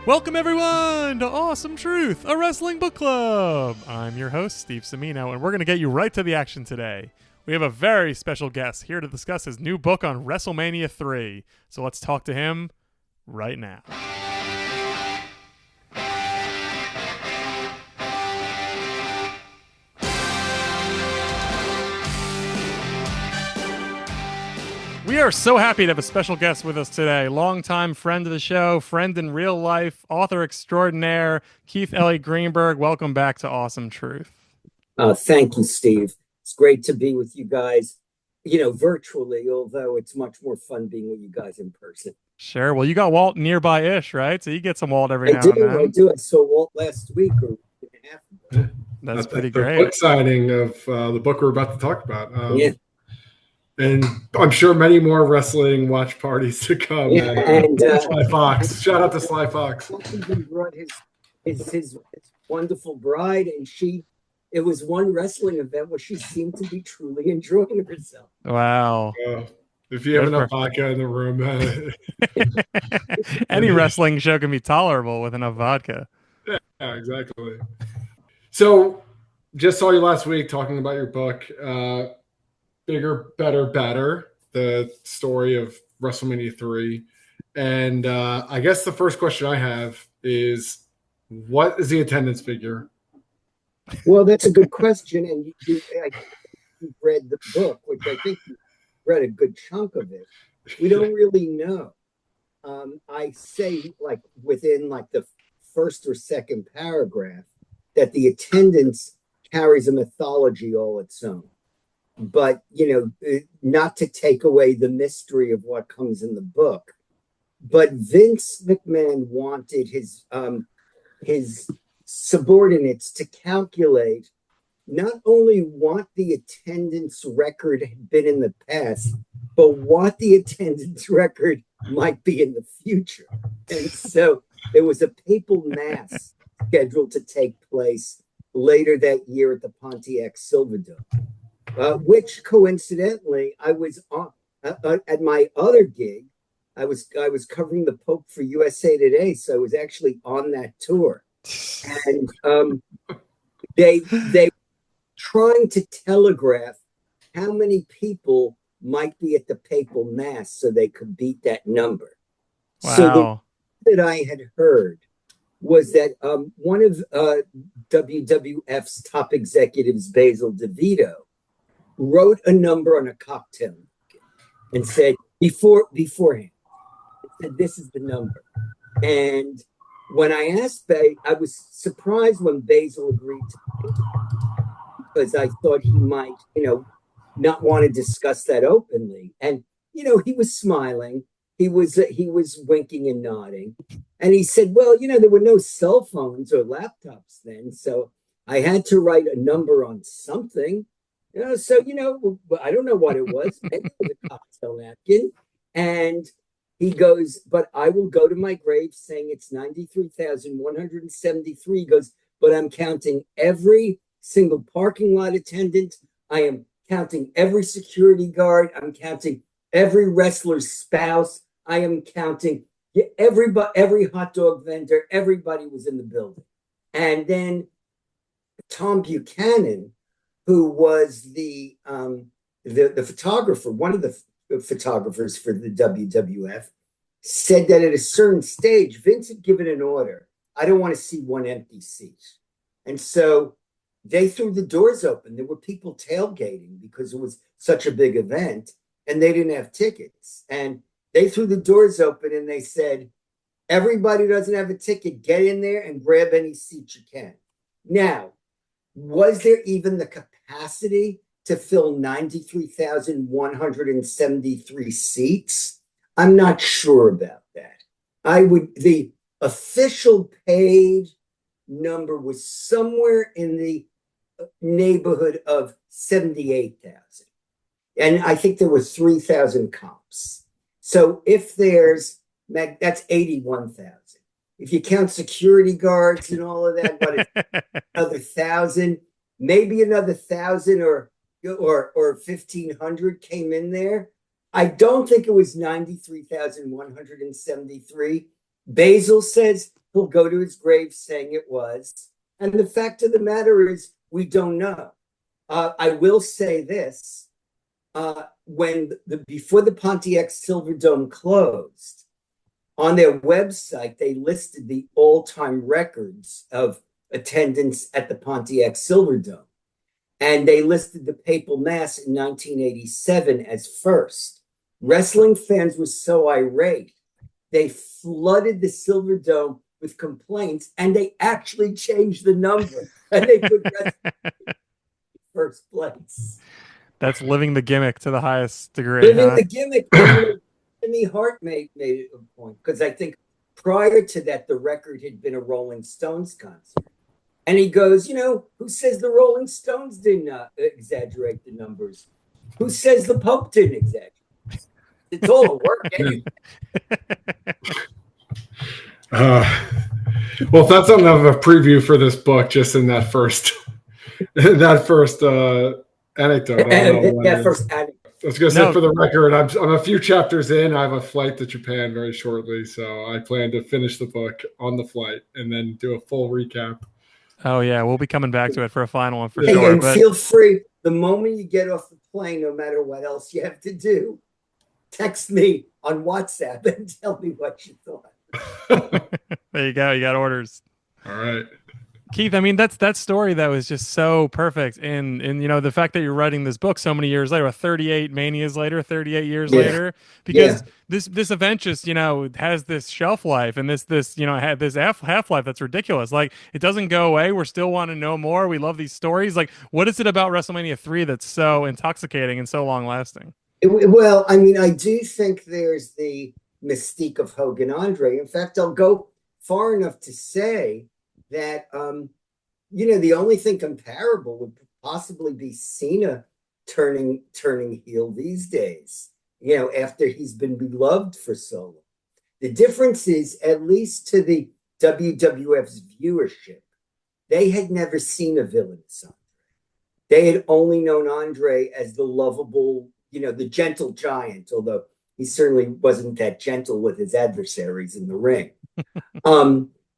Welcome everyone to Awesome Truth, a wrestling book club. I'm your host, Steve Semino, and we're going to get you right to the action today. We have a very special guest here to discuss his new book on WrestleMania 3. So let's talk to him right now. We are so happy to have a special guest with us today. Longtime friend of the show, friend in real life, author extraordinaire, Keith Elliot Greenberg. Welcome back to Awesome Truth. Thank you, Steve. It's great to be with you guys, virtually, although it's much more fun being with you guys in person. Sure. Well, you got Walt nearby-ish, right? So you get some Walt every now and then. I do. I saw Walt last week or a week and a half ago. That's pretty the great. Book signing of the book we're about to talk about. Yeah. And I'm sure many more wrestling watch parties to come. Yeah, and Sly Fox. Shout out to Sly Fox. He brought his wonderful bride, and it was one wrestling event where she seemed to be truly enjoying herself. Wow. If you have enough vodka in the room. Any wrestling show can be tolerable with enough vodka. Yeah, exactly. So just saw you last week talking about your book, Bigger, Better, Better, the story of WrestleMania 3. And I guess the first question I have is, what is the attendance figure? Well, that's a good question. And you've read the book, which I think you read a good chunk of it. We don't really know. I say, within the first or second paragraph, that the attendance carries a mythology all its own. But, not to take away the mystery of what comes in the book. But Vince McMahon wanted his subordinates to calculate not only what the attendance record had been in the past, but what the attendance record might be in the future. And so there was a papal mass scheduled to take place later that year at the Pontiac Silverdome. Which coincidentally, I was on at my other gig. I was covering the Pope for USA Today, so I was actually on that tour, and they trying to telegraph how many people might be at the papal mass so they could beat that number. Wow. So that I had heard was that one of WWF's top executives, Basil DeVito, wrote a number on a cocktail and said beforehand, said, this is the number. And when I asked I was surprised when Basil agreed to it, because I thought he might, not want to discuss that openly. And, he was smiling. He was winking and nodding. And he said, well, there were no cell phones or laptops then. So I had to write a number on something. So, I don't know what it was. Maybe it was a cocktail napkin. And he goes, but I will go to my grave saying it's 93,173. He goes, but I'm counting every single parking lot attendant. I am counting every security guard. I'm counting every wrestler's spouse. I am counting every hot dog vendor. Everybody was in the building. And then Tom Buchanan, who was the photographer, one of the photographers for the WWF, said that at a certain stage, Vince had given an order. I don't want to see one empty seat. And so they threw the doors open. There were people tailgating because it was such a big event and they didn't have tickets. And they threw the doors open and they said, everybody who doesn't have a ticket, get in there and grab any seat you can. Now, was there even the capacity to fill 93,173 seats? I'm not sure about that. The official paid number was somewhere in the neighborhood of 78,000. And I think there were 3,000 comps. So if that's 81,000. If you count security guards and all of that, but it's another 1,000, maybe another 1,000 or 1,500 came in there. I don't think it was 93,173. Basil says he'll go to his grave saying it was. And the fact of the matter is, we don't know. I will say this. Before the Pontiac Silverdome closed, on their website, they listed the all-time records of attendance at the Pontiac Silverdome. And they listed the Papal Mass in 1987 as first. Wrestling fans were so irate, they flooded the Silverdome with complaints, and they actually changed the number, and they put wrestling first place. That's living the gimmick to the highest degree. Living the gimmick. And, Jimmy Hart made it a point, because I think prior to that, the record had been a Rolling Stones concert. And he goes, who says the Rolling Stones didn't exaggerate the numbers? Who says the Pope didn't exaggerate? It's all a work anyway. Well, if that's something of a preview for this book, just in that first anecdote. That first anecdote. I was going to say, for the record, I'm a few chapters in. I have a flight to Japan very shortly, so I plan to finish the book on the flight and then do a full recap. Oh, yeah. We'll be coming back to it for a final one for sure. And feel free, the moment you get off the plane, no matter what else you have to do, text me on WhatsApp and tell me what you thought. There you go. You got orders. All right. Keith, I mean, that story that was just so perfect. And the fact that you're writing this book so many years later, 38 manias later, 38 years later, because this event just, has this shelf life and this had this half-life that's ridiculous. Like, it doesn't go away. We're still want to know more. We love these stories. Like, what is it about WrestleMania 3 that's so intoxicating and so long lasting? Well, I mean, I do think there's the mystique of Hogan Andre. In fact, I'll go far enough to say that the only thing comparable would possibly be Cena turning heel these days, after he's been beloved for so long. The difference is, at least to the WWF's viewership, they had never seen a villainous Andre. They had only known Andre as the lovable, the gentle giant, although he certainly wasn't that gentle with his adversaries in the ring.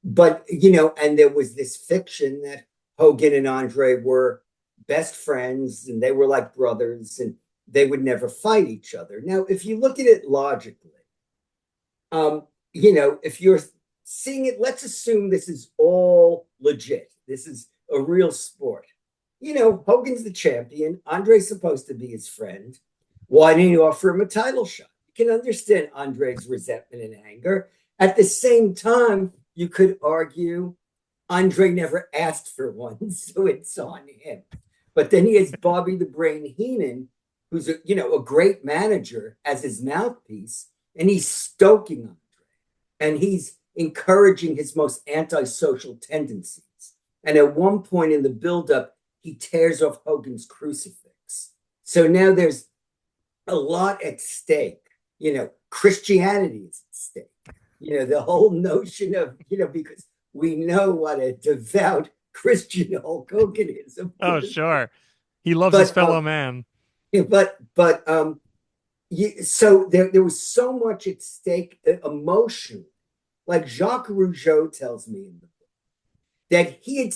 But, and there was this fiction that Hogan and Andre were best friends and they were like brothers and they would never fight each other. Now, if you look at it logically, if you're seeing it, let's assume this is all legit. This is a real sport. Hogan's the champion. Andre's supposed to be his friend. Why didn't you offer him a title shot? You can understand Andre's resentment and anger. At the same time, you could argue Andre never asked for one, so it's on him. But then he has Bobby the Brain Heenan, who's a great manager, as his mouthpiece, and he's stoking Andre, and he's encouraging his most antisocial tendencies. And at one point in the buildup, he tears off Hogan's crucifix. So now there's a lot at stake. Christianity is at stake. The whole notion of, because we know what a devout Christian Hulk Hogan is. Oh, sure. He loves his fellow man. So there was so much at stake emotionally. Like Jacques Rougeau tells me in the book, that he had,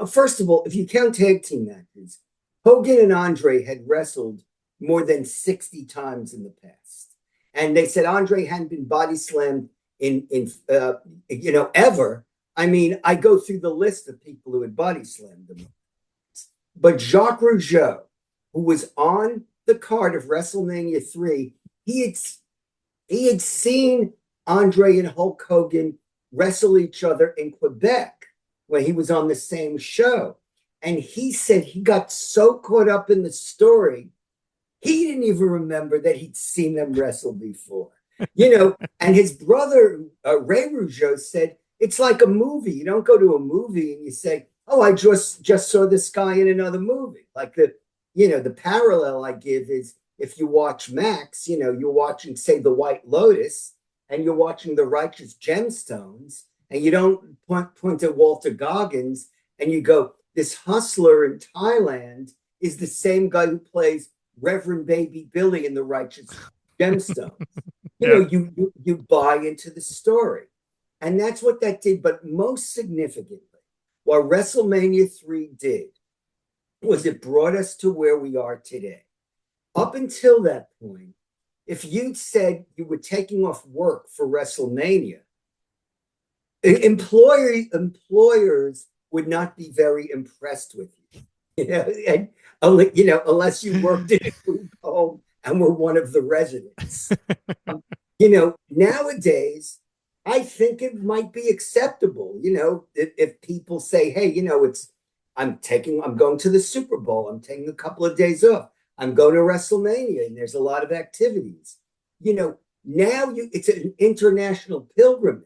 first of all, if you count tag team matches, Hogan and Andre had wrestled more than 60 times in the past. And they said Andre hadn't been body slammed ever. I mean, I go through the list of people who had body slammed them. But Jacques Rougeau, who was on the card of WrestleMania 3, he had seen Andre and Hulk Hogan wrestle each other in Quebec when he was on the same show. And he said he got so caught up in the story, he didn't even remember that he'd seen them wrestle before. And his brother, Ray Rougeau, said, it's like a movie. You don't go to a movie and you say, oh, I just saw this guy in another movie. Like the parallel I give is, if you watch Max, you're watching, say, The White Lotus, and you're watching The Righteous Gemstones, and you don't point at Walter Goggins and you go, this hustler in Thailand is the same guy who plays Reverend Baby Billy in The Righteous Gemstones. You buy into the story. And that's what that did. But most significantly, what WrestleMania 3 did was it brought us to where we are today. Up until that point, if you'd said you were taking off work for WrestleMania, employers would not be very impressed with you. And, unless you worked in a group home and were one of the residents. Nowadays, I think it might be acceptable, if people say, hey, I'm going to the Super Bowl. I'm taking a couple of days off. I'm going to WrestleMania and there's a lot of activities. Now it's an international pilgrimage.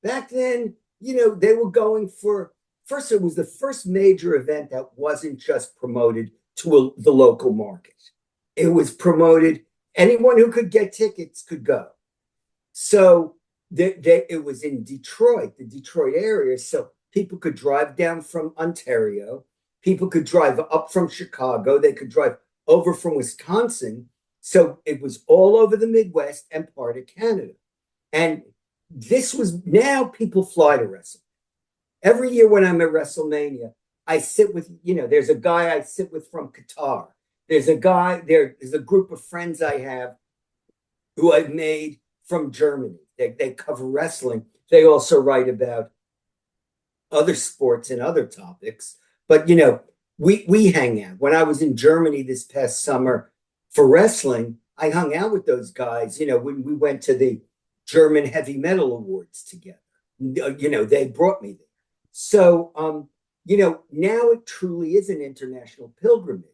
Back then, they were going for, first, it was the first major event that wasn't just promoted to the local market. It was promoted, anyone who could get tickets could go. So it was in Detroit, the Detroit area. So people could drive down from Ontario. People could drive up from Chicago. They could drive over from Wisconsin. So it was all over the Midwest and part of Canada. And now people fly to WrestleMania. Every year when I'm at WrestleMania, I sit with, there's a guy I sit with from Qatar. There's a group of friends I have who I've made from Germany. They cover wrestling. They also write about other sports and other topics. But, we hang out. When I was in Germany this past summer for wrestling, I hung out with those guys. When we went to the German Heavy Metal Awards together, they brought me there. So, now it truly is an international pilgrimage.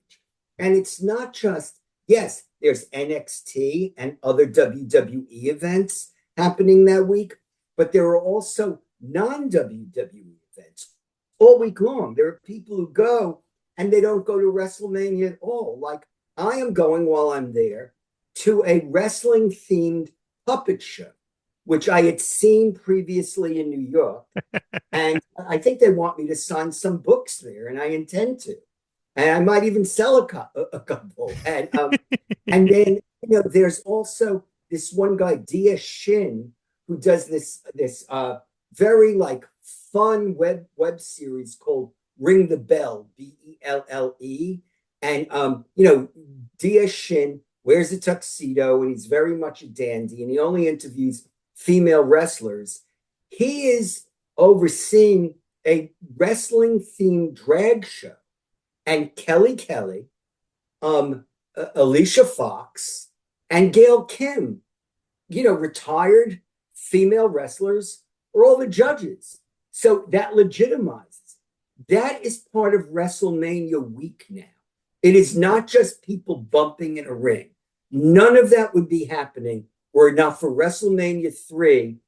And it's not just, yes, there's NXT and other WWE events happening that week, but there are also non-WWE events all week long. There are people who go and they don't go to WrestleMania at all. Like I am going while I'm there to a wrestling themed puppet show, which I had seen previously in New York. And I think they want me to sign some books there, and I intend to. And I might even sell a couple. And then, there's also this one guy, Dia Shin, who does this very fun web series called Ring the Bell, Belle. And, Dia Shin wears a tuxedo and he's very much a dandy and he only interviews female wrestlers. He is overseeing a wrestling themed drag show. And Kelly, Alicia Fox, and Gail Kim, retired female wrestlers are all the judges. So that legitimizes. That is part of WrestleMania week now. It is not just people bumping in a ring. None of that would be happening were it not for WrestleMania 3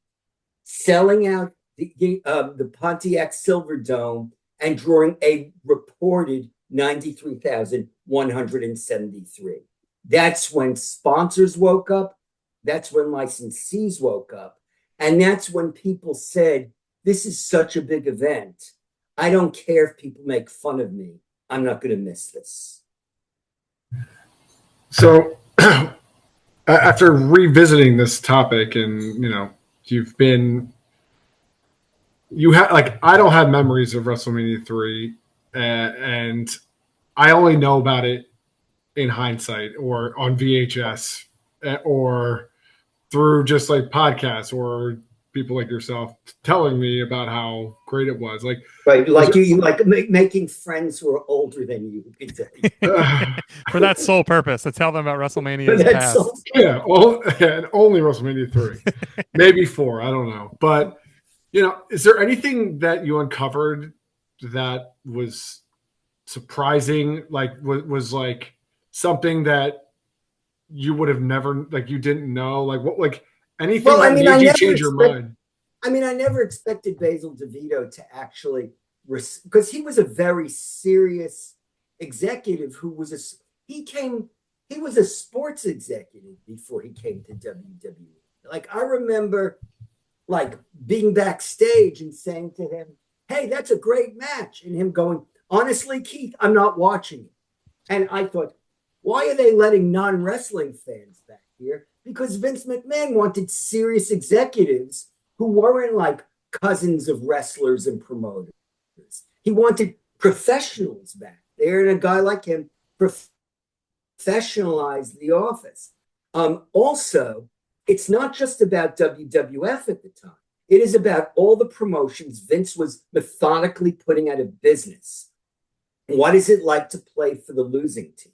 selling out the Pontiac Silverdome and drawing a reported 93,173. That's when sponsors woke up. That's when licensees woke up. And that's when people said, this is such a big event. I don't care if people make fun of me. I'm not going to miss this. So after revisiting this topic and, I don't have memories of WrestleMania 3 and I only know about it in hindsight or on VHS or through just podcasts or people like yourself telling me about how great it was. Right, you making friends who are older than you. For that sole purpose, to tell them about WrestleMania's past. And only WrestleMania 3. Maybe 4, I don't know. But, is there anything that you uncovered that was surprising, was something that you would have never, you didn't know, anything that made you change your mind? I never expected Basil DeVito to actually, because he was a very serious executive who was he was a sports executive before he came to WWE. I remember being backstage and saying to him, hey, that's a great match. And him going, honestly, Keith, I'm not watching it. And I thought, why are they letting non-wrestling fans back here? Because Vince McMahon wanted serious executives who weren't like cousins of wrestlers and promoters. He wanted professionals back there, and a guy like him professionalized the office. Also, it's not just about WWF at the time. It is about all the promotions Vince was methodically putting out of business. What is it like to play for the losing team?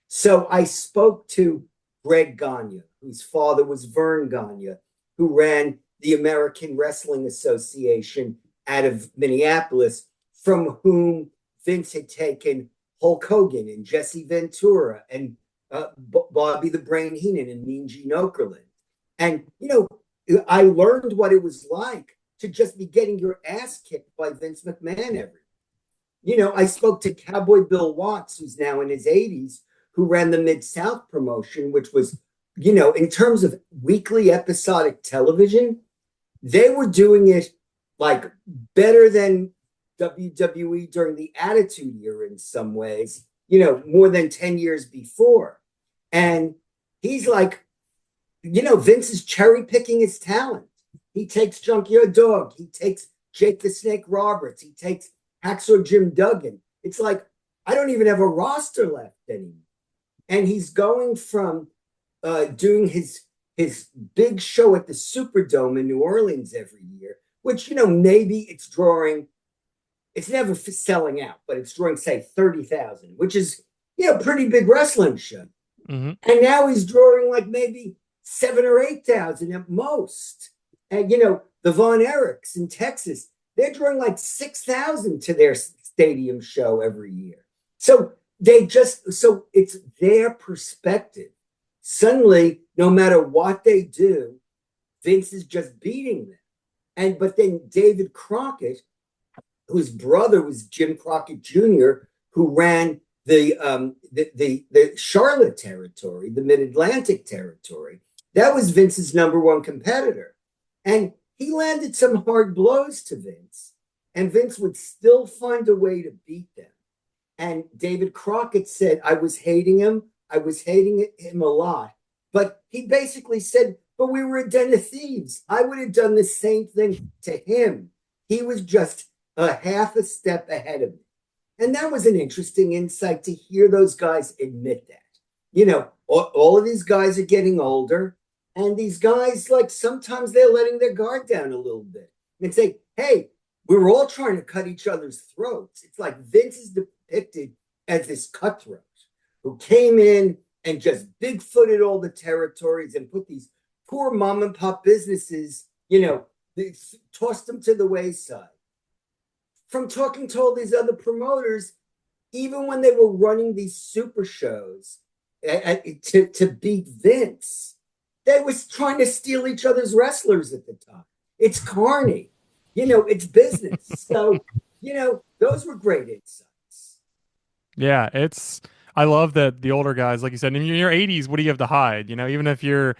So I spoke to Greg Gagne, whose father was Vern Gagne, who ran the American Wrestling Association out of Minneapolis, from whom Vince had taken Hulk Hogan and Jesse Ventura and Bobby the Brain Heenan and Mean Gene Okerlund. And, I learned what it was like to just be getting your ass kicked by Vince McMahon every. I spoke to Cowboy Bill Watts, who's now in his 80s, who ran the Mid-South promotion, which was, in terms of weekly episodic television, they were doing it like better than WWE during the Attitude Era in some ways, more than 10 years before. And he's like, Vince is cherry picking his talent. He takes Junkyard Dog. He takes Jake the Snake Roberts. He takes Hacksaw Jim Duggan. It's like, I don't even have a roster left anymore. And he's going from doing his big show at the Superdome in New Orleans every year, which, maybe it's never selling out, but it's drawing, say, 30,000, which is, pretty big wrestling show. Mm-hmm. And now he's drawing like maybe 7,000 or 8,000 at most. And, the Von Erichs in Texas, they're drawing like 6,000 to their stadium show every year. So it's their perspective. Suddenly, no matter what they do, Vince is just beating them. But then David Crockett, whose brother was Jim Crockett Jr., who ran the Charlotte territory, the Mid-Atlantic territory, that was Vince's number one competitor. And he landed some hard blows to Vince, and Vince would still find a way to beat them. And David Crockett said, I was hating him a lot. But he basically said, but we were a den of thieves. I would have done the same thing to him. He was just a half a step ahead of me. And that was an interesting insight to hear those guys admit that. All of these guys are getting older. And these guys, like, sometimes they're letting their guard down a little bit and say, hey, we're all trying to cut each other's throats. It's like Vince is depicted as this cutthroat who came in and just big-footed all the territories and put these poor mom and pop businesses, they tossed them to the wayside. From talking to all these other promoters, even when they were running these super shows to beat Vince, they was trying to steal each other's wrestlers at the time. It's carny. It's business. So, those were great insights. Yeah, I love that the older guys, like you said, in your 80s, what do you have to hide? Even if you're,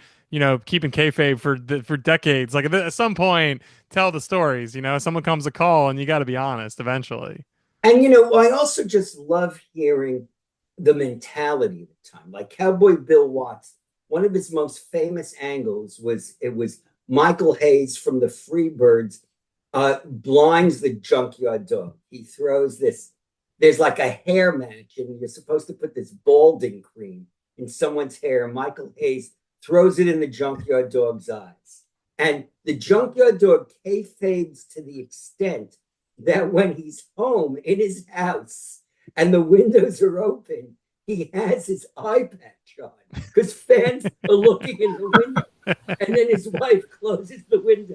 keeping kayfabe for decades, like at some point, tell the stories. Someone comes to call, and you got to be honest eventually. And I also just love hearing the mentality of the time. Like Cowboy Bill Watts, one of his most famous angles was Michael Hayes from the Freebirds blinds the Junkyard Dog. He throws this. There's like a hair match, and you're supposed to put this balding cream in someone's hair. Michael Hayes throws it in the Junkyard Dog's eyes. And the Junkyard Dog kayfabes to the extent that when he's home in his house and the windows are open, he has his eye patch on because fans are looking in the window. And then his wife closes the window.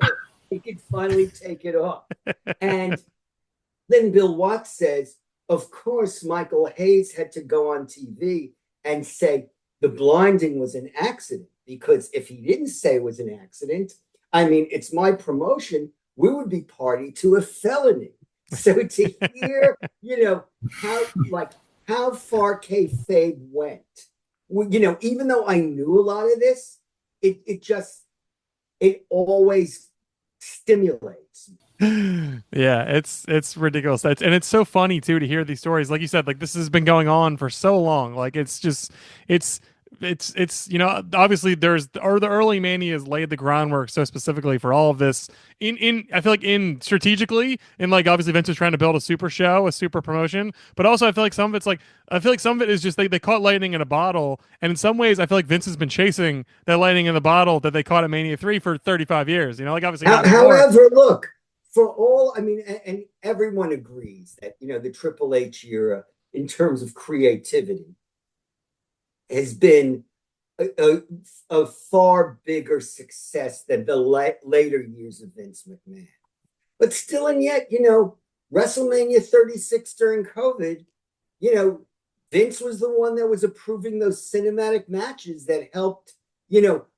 He can finally take it off. And then Bill Watts says, of course, Michael Hayes had to go on TV and say the blinding was an accident, because if he didn't say it was an accident, it's my promotion, we would be party to a felony. So to hear, how far kayfabe went, even though I knew a lot of this, it always stimulates me. Yeah, it's ridiculous. And it's so funny too to hear these stories. Like you said, like this has been going on for so long. Like it's it's obviously the early manias laid the groundwork so specifically for all of this in I feel like in strategically in like obviously Vince was trying to build a super show, a super promotion, but also I feel like some of it's like I feel like some of it is just they caught lightning in a bottle, and in some ways I feel like Vince has been chasing that lightning in the bottle that they caught at Mania 3 for 35 years, like obviously not anymore. However, look, for all, I mean, and everyone agrees that, the Triple H era, in terms of creativity, has been a far bigger success than the later years of Vince McMahon. But still, and yet, WrestleMania 36 during COVID, Vince was the one that was approving those cinematic matches that helped,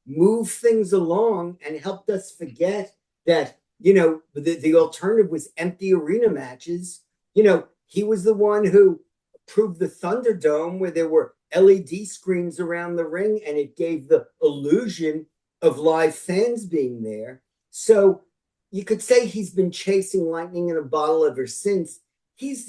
move things along and helped us forget that, the alternative was empty arena matches. He was the one who approved the Thunderdome, where there were LED screens around the ring, and it gave the illusion of live fans being there. So you could say he's been chasing lightning in a bottle ever since. He's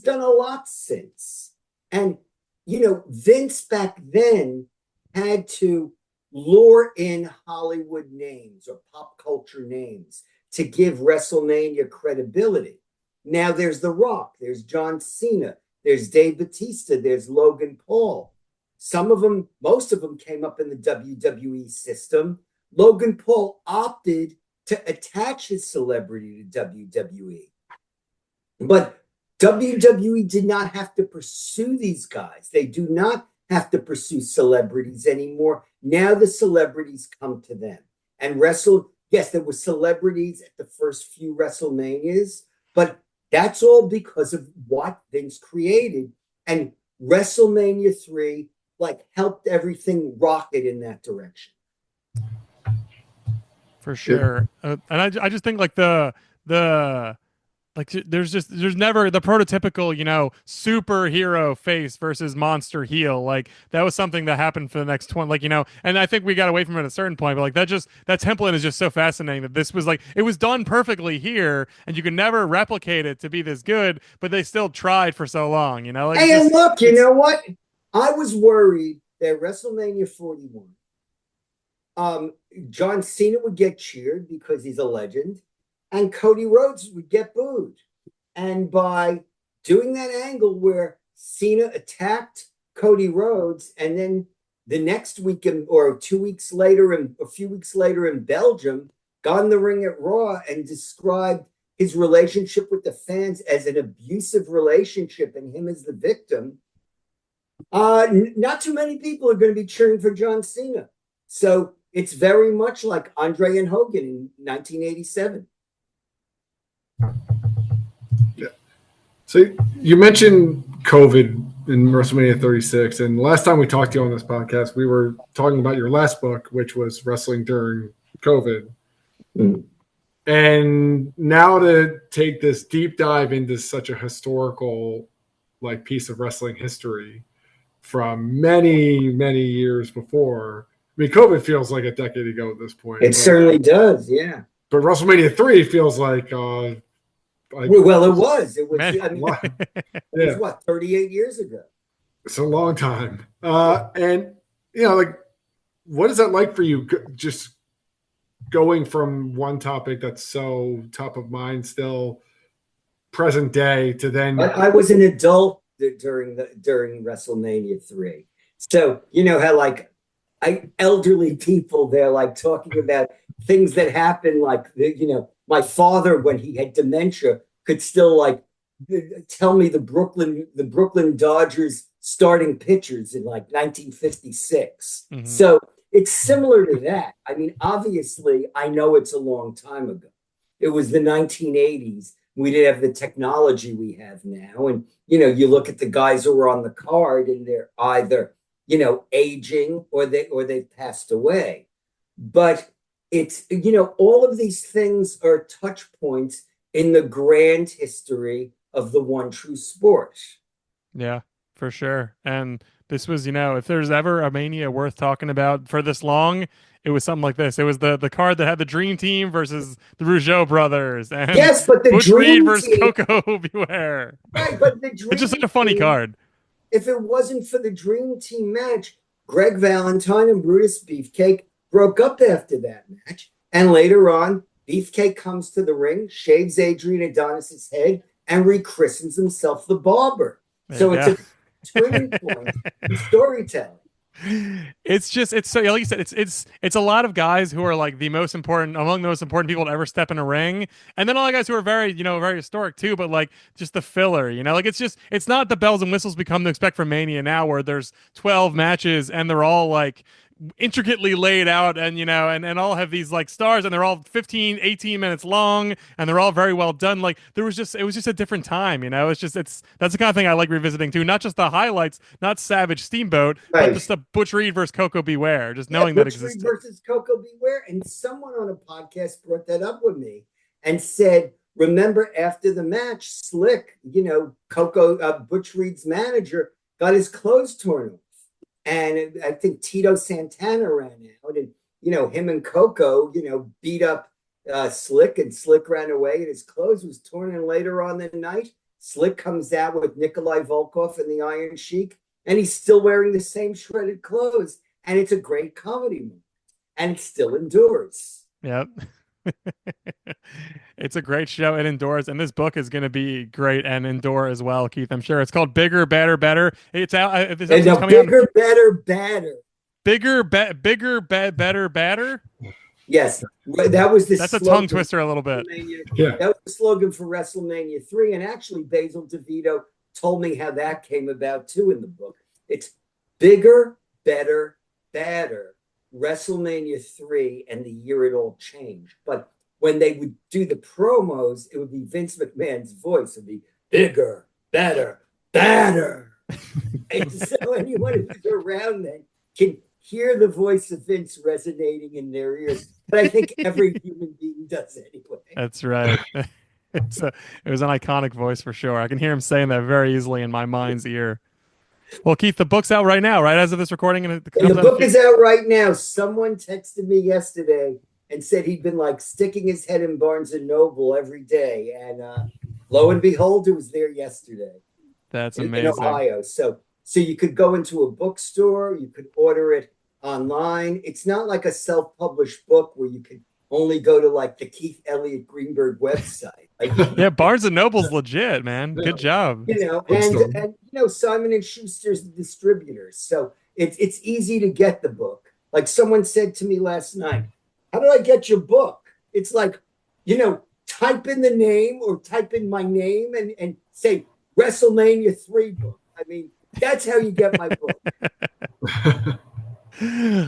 done a lot since. And, Vince back then had to lure in Hollywood names or pop culture names to give WrestleMania credibility. Now there's The Rock, there's John Cena, there's Dave Bautista, there's Logan Paul. Most of them came up in the WWE system. Logan Paul opted to attach his celebrity to WWE. But WWE did not have to pursue these guys. They do not have to pursue celebrities anymore. Now the celebrities come to them. And yes, there were celebrities at the first few WrestleManias, but that's all because of what Vince created. And WrestleMania 3 helped everything rocket in that direction. For sure. And I just think there's never the prototypical, superhero face versus monster heel. Like that was something that happened for the next 20, and I think we got away from it at a certain point, but that template is just so fascinating that this was it was done perfectly here and you could never replicate it to be this good, but they still tried for so long, And look, you know what? I was worried that WrestleMania 41, John Cena would get cheered because he's a legend, and Cody Rhodes would get booed. And by doing that angle where Cena attacked Cody Rhodes, and then the next week or 2 weeks later and a few weeks later in Belgium, got in the ring at Raw and described his relationship with the fans as an abusive relationship and him as the victim, not too many people are going to be cheering for John Cena. So it's very much like Andre and Hogan in 1987. Yeah. So you mentioned COVID in WrestleMania 36, and last time we talked to you on this podcast, we were talking about your last book, which was Wrestling During COVID. Mm. And now to take this deep dive into such a historical piece of wrestling history from many, many years before. I mean, COVID feels like a decade ago at this point. It certainly does, yeah. But WrestleMania 3 feels like well, it was. It was. It was what, 38 years ago? It's a long time. And what is that like for you? Just going from one topic that's so top of mind, still present day, to then. But I was an adult during WrestleMania 3, so how elderly people, they're talking about things that happened, my father, when he had dementia, could still tell me the Brooklyn Dodgers starting pitchers in 1956. Mm-hmm. So it's similar to that. I mean, obviously, I know it's a long time ago. It was the 1980s. We didn't have the technology we have now. And, you look at the guys who are on the card and they're either, aging or they've passed away. But it's, all of these things are touch points in the grand history of the one true sport. Yeah, for sure. And this was, if there's ever a Mania worth talking about for this long, it was something like this. It was the card that had the Dream Team versus the Rougeau brothers. And yes, but the Butch Dream Reed versus Team, Coco Beware. Right, but the Dream it's just such a funny Team, card. If it wasn't for the Dream Team match, Greg Valentine and Brutus Beefcake broke up after that match. And later on, Beefcake comes to the ring, shaves Adrian Adonis's head, and rechristens himself the Barber. So it's a turning point in storytelling. It's so like you said, it's a lot of guys who are like among the most important people to ever step in a ring, and then all the guys who are very very historic too, but like just the filler, like it's not the bells and whistles we come to expect from Mania now, where there's 12 matches and they're all like intricately laid out, and and all have these like stars, and they're all 15-18 minutes long, and they're all very well done. Like it was just a different time. That's the kind of thing I like revisiting too, not just the highlights, not Savage Steamboat, Right. but just the Butch Reed versus Coco Beware, just knowing that Butch existed. Reed versus Coco Beware, and someone on a podcast brought that up with me and said, remember after the match, Slick, Coco, Butch Reed's manager, got his clothes torn off. And I think Tito Santana ran out, and him and Coco, beat up Slick, and Slick ran away, and his clothes was torn. And later on the night, Slick comes out with Nikolai Volkov and the Iron Sheik, and he's still wearing the same shredded clothes. And it's a great comedy movie, and it still endures. Yep. It's a great show. It endures, and this book is going to be great and endure as well, Keith. I'm sure. It's called Bigger, Better, Better. It's out. Bigger, Better, Badder. Better, Badder. Yes, that was the. That's a tongue twister a little bit. Yeah, that was the slogan for WrestleMania 3, and actually, Basil DeVito told me how that came about too in the book. It's Bigger, Better, Badder. WrestleMania 3 and the year it all changed. But when they would do the promos, it would be Vince McMahon's voice. It would be bigger, better, badder. And so anyone who's around then can hear the voice of Vince resonating in their ears. But I think every human being does anyway. That's right. It was an iconic voice for sure. I can hear him saying that very easily in my mind's ear. Well, Keith, the book's out right now, right? As of this recording, and the book is out right now. Someone texted me yesterday and said he'd been like sticking his head in Barnes and Noble every day, and lo and behold, it was there yesterday. That's amazing. In Ohio. So you could go into a bookstore, you could order it online. It's not like a self-published book where you could only go to like the Keith Elliot Greenberg website. Yeah, Barnes and Noble's legit, man. Good job. And Simon and Schuster's the distributors, so it's easy to get the book. Like someone said to me last night, "How do I get your book?" It's like, type in the name or type in my name and say WrestleMania 3 book. I mean, that's how you get my book.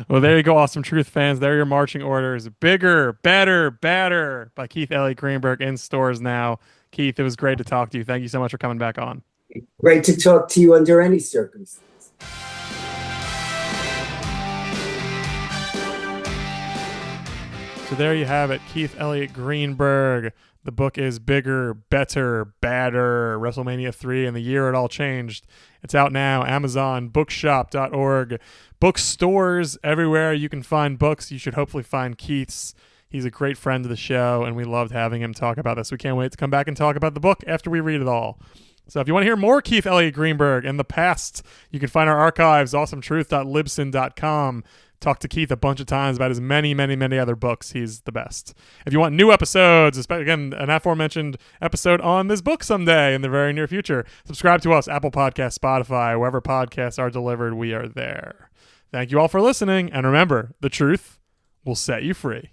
Well, there you go, Awesome Truth fans. There are your marching orders. Bigger, Better, Badder by Keith Elliot Greenberg in stores now. Keith, it was great to talk to you. Thank you so much for coming back on. Great to talk to you under any circumstance. So there you have it, Keith Elliot Greenberg. The book is Bigger, Better, Badder, WrestleMania 3 and the year it all changed. It's out now, Amazon, bookshop.org, bookstores everywhere you can find books. You should hopefully find Keith's. He's a great friend of the show, and we loved having him talk about this. We can't wait to come back and talk about the book after we read it all. So if you want to hear more Keith Elliot Greenberg in the past, you can find our archives, awesometruth.libsyn.com. Talked to Keith a bunch of times about his many, many, many other books. He's the best. If you want new episodes, again, an aforementioned episode on this book someday in the very near future, subscribe to us, Apple Podcasts, Spotify, wherever podcasts are delivered, we are there. Thank you all for listening, and remember, the truth will set you free.